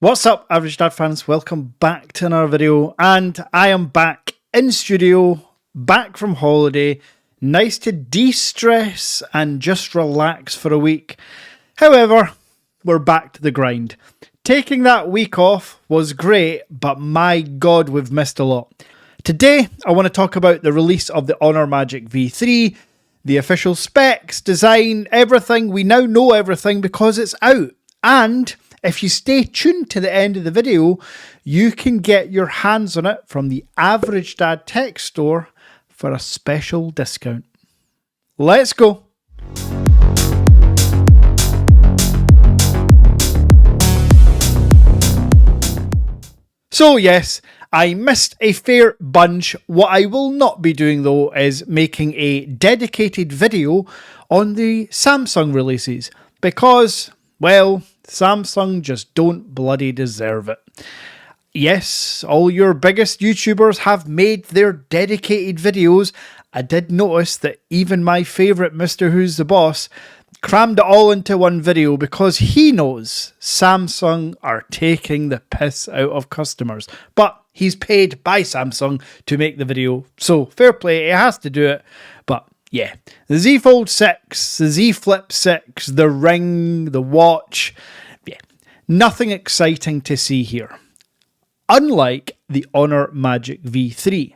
What's up, Average Dad fans? Welcome back to another video, and I am back in studio, back from holiday. Nice to de-stress and just relax for a week. However, we're back to the grind. Taking that week off was great, but my god, we've missed a lot. Today, I want to talk about the release of the Honor Magic V3, the official specs, design, everything. We now know everything because it's out. And if you stay tuned to the end of the video, you can get your hands on it from the Average Dad Tech Store for a special discount. Let's go. So yes, I missed a fair bunch. What I will not be doing though is making a dedicated video on the Samsung releases because, well, Samsung just don't bloody deserve it. Yes, all your biggest YouTubers have made their dedicated videos. I did notice that even my favourite Mr. Who's the Boss crammed it all into one video because he knows Samsung are taking the piss out of customers. But he's paid by Samsung to make the video, so fair play, he has to do it. But yeah, the Z Fold 6, the Z Flip 6, the Ring, the watch, yeah, nothing exciting to see here. Unlike the Honor Magic V3.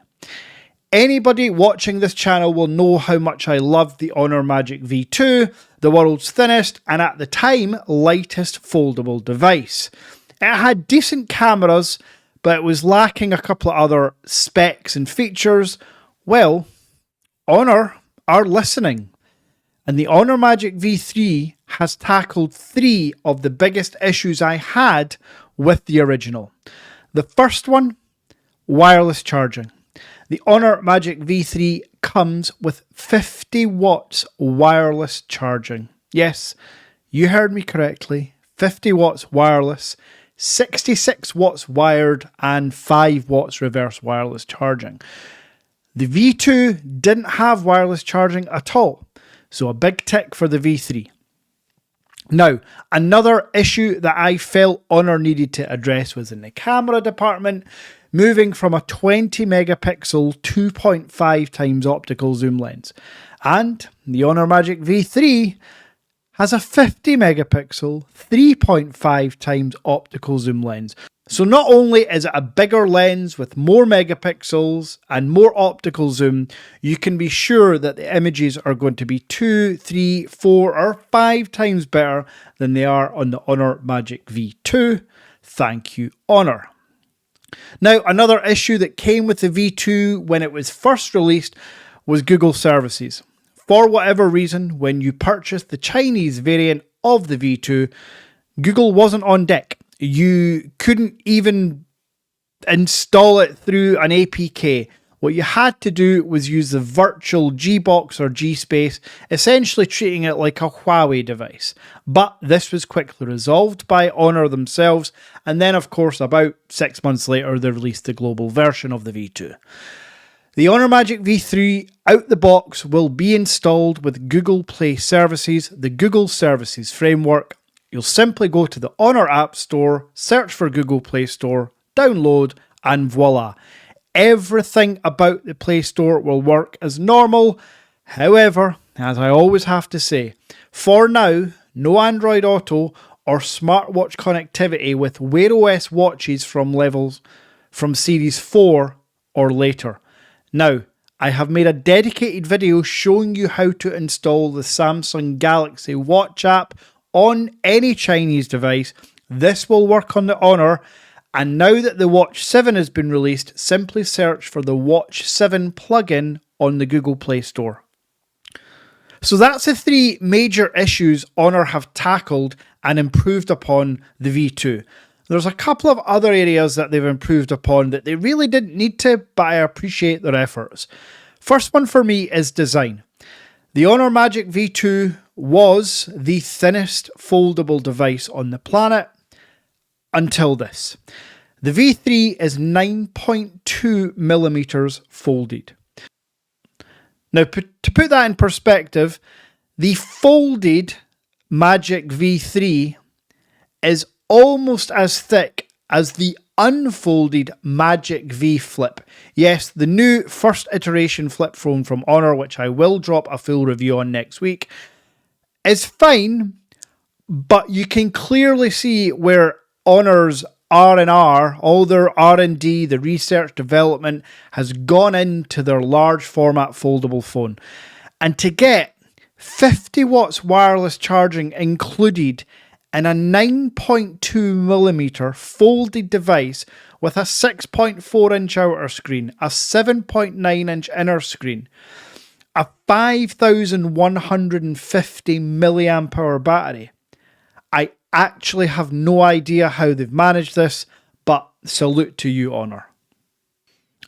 Anybody watching this channel will know how much I loved the Honor Magic V2, the world's thinnest and at the time lightest foldable device. It had decent cameras, but it was lacking a couple of other specs and features. Well, Honor are listening, and the Honor Magic V3 has tackled 3 of the biggest issues I had with the original. The first one, wireless charging. The Honor Magic V3 comes with 50 watts wireless charging. Yes, you heard me correctly, 50 watts wireless, 66 watts wired and 5 watts reverse wireless charging. The V2 didn't have wireless charging at all, so a big tick for the V3. Now, another issue that I felt Honor needed to address was in the camera department, moving from a 20 megapixel 2.5 times optical zoom lens. And the Honor Magic V3 has a 50 megapixel 3.5 times optical zoom lens. So not only is it a bigger lens with more megapixels and more optical zoom, you can be sure that the images are going to be 2, 3, 4 or 5 times better than they are on the Honor Magic V2. Thank you, Honor. Now, another issue that came with the V2 when it was first released was Google services. For whatever reason, when you purchased the Chinese variant of the V2, Google wasn't on deck. You couldn't even install it through an APK. What you had to do was use the virtual Gbox or Gspace, essentially treating it like a Huawei device. But this was quickly resolved by Honor themselves, and then of course about 6 months later they released the global version of the V2. The Honor Magic V3 out the box will be installed with Google Play Services, the Google Services Framework. You'll simply go to the Honor App Store, search for Google Play Store, download, and voila. Everything about the Play Store will work as normal. However, as I always have to say, for now, no Android Auto or smartwatch connectivity with Wear OS watches from Series 4 or later. Now, I have made a dedicated video showing you how to install the Samsung Galaxy Watch app on any Chinese device. This will work on the Honor, and now that the Watch 7 has been released, simply search for the Watch 7 plugin on the Google Play Store. So that's the 3 major issues Honor have tackled and improved upon the V2. There's a couple of other areas that they've improved upon that they really didn't need to, but I appreciate their efforts. First one for me is design. The Honor Magic V2 was the thinnest foldable device on the planet until this. The V3 is 9.2 millimeters folded. Now, to put that in perspective, the folded Magic V3 is almost as thick as the unfolded Magic V Flip. Yes, the new first iteration flip phone from Honor, which I will drop a full review on next week, is fine, but you can clearly see where Honor's R&R, all their R&D, the research development, has gone into their large format foldable phone. And to get 50 watts wireless charging included in a 9.2mm folded device with a 6.4 inch outer screen, a 7.9 inch inner screen, a 5150 milliamp hour battery. I actually have no idea how they've managed this, but salute to you, Honor.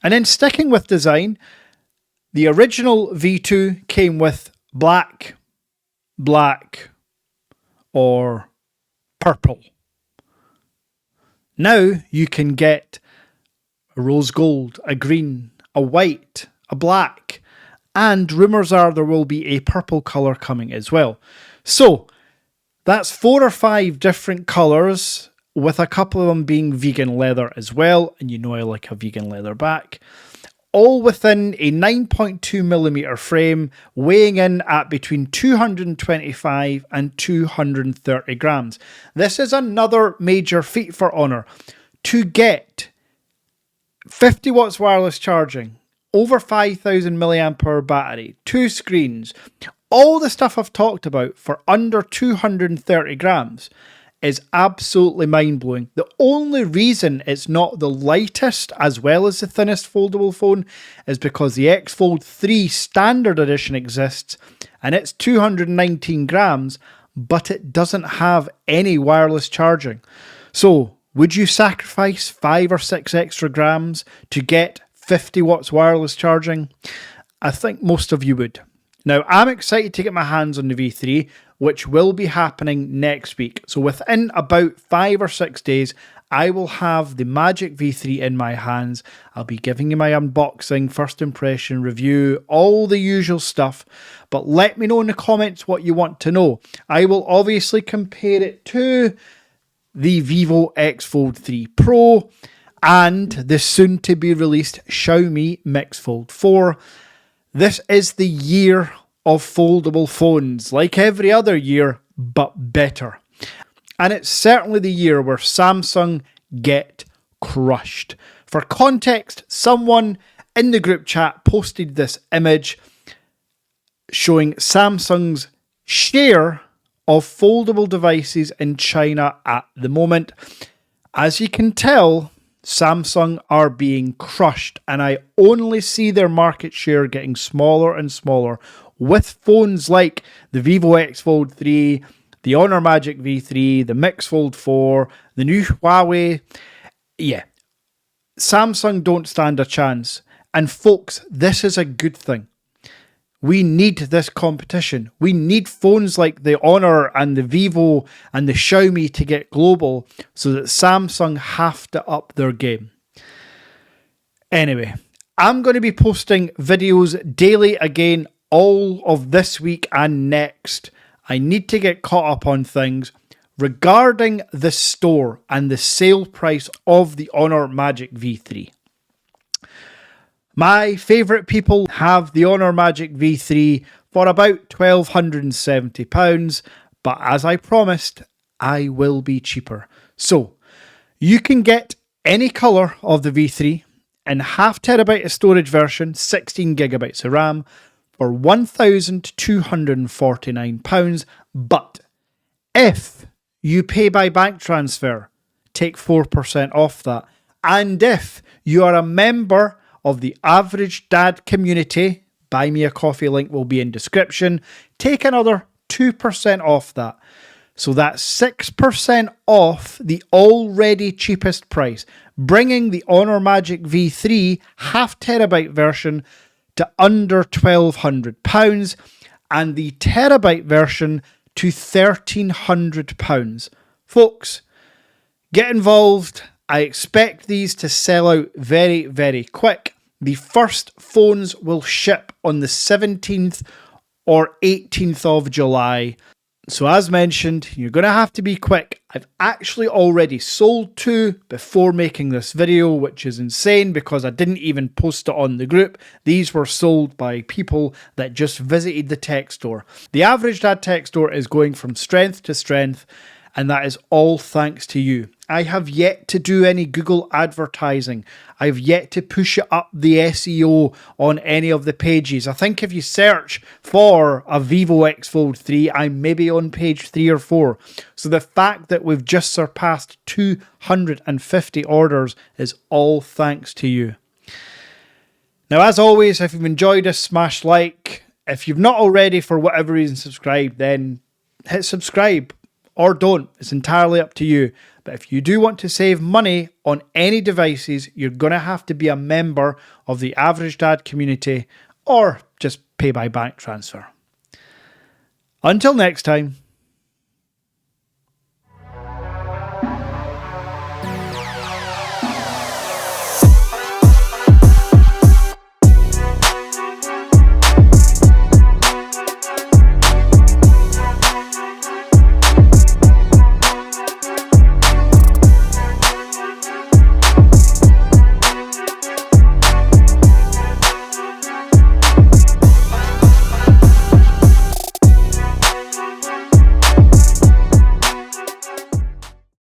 And then sticking with design, the original V2 came with black, or purple. Now you can get a rose gold, a green, a white, a black, and rumours are there will be a purple colour coming as well. So that's 4 or 5 different colours, with a couple of them being vegan leather as well, and you know I like a vegan leather back. All within a 9.2mm frame, weighing in at between 225 and 230 grams. This is another major feat for Honor. To get 50 watts wireless charging, over 5000 milliamp hour battery, 2 screens, all the stuff I've talked about for under 230 grams is absolutely mind-blowing. The only reason it's not the lightest as well as the thinnest foldable phone is because the X Fold 3 standard edition exists and it's 219 grams, but it doesn't have any wireless charging. So would you sacrifice 5 or 6 extra grams to get 50 watts wireless charging? I think most of you would. Now, I'm excited to get my hands on the V3, which will be happening next week. So within about 5 or 6 days, I will have the Magic V3 in my hands. I'll be giving you my unboxing, first impression review, all the usual stuff. But let me know in the comments what you want to know. I will obviously compare it to the Vivo X Fold 3 Pro and the soon to be released Xiaomi Mix Fold 4. This is the year of foldable phones, like every other year, but better. And it's certainly the year where Samsung get crushed. For context, someone in the group chat posted this image showing Samsung's share of foldable devices in China at the moment. As you can tell, Samsung are being crushed, and I only see their market share getting smaller and smaller with phones like the Vivo X Fold 3, the Honor Magic V3, the Mix Fold 4, the new Huawei. Yeah, Samsung don't stand a chance. And folks, this is a good thing. We need this competition. We need phones like the Honor and the Vivo and the Xiaomi to get global so that Samsung have to up their game. Anyway, I'm going to be posting videos daily again all of this week and next. I need to get caught up on things regarding the store and the sale price of the Honor Magic V3. My favourite people have the Honor Magic V3 for about £1,270, but as I promised, I will be cheaper. So, you can get any colour of the V3 in half terabyte of storage version, 16 gigabytes of RAM, for £1,249, but if you pay by bank transfer, take 4% off that. And if you are a member of the Average Dad community, buy me a coffee link will be in description, take another 2% off that. So that's 6% off the already cheapest price, bringing the Honor Magic V3 half terabyte version to under £1,200 and the terabyte version to £1,300. Folks, get involved. I expect these to sell out very, very quick. The first phones will ship on the 17th or 18th of July. So as mentioned, you're going to have to be quick. I've actually already sold 2 before making this video, which is insane because I didn't even post it on the group. These were sold by people that just visited the tech store. The Average Dad tech store is going from strength to strength, and that is all thanks to you. I have yet to do any Google advertising. I've yet to push it up the SEO on any of the pages. I think if you search for a Vivo X Fold 3, I'm maybe on page 3 or 4. So the fact that we've just surpassed 250 orders is all thanks to you. Now, as always, if you've enjoyed this, smash like. If you've not already, for whatever reason, subscribed, then hit subscribe. Or don't. It's entirely up to you. But if you do want to save money on any devices, you're going to have to be a member of the Average Dad community or just pay by bank transfer. Until next time.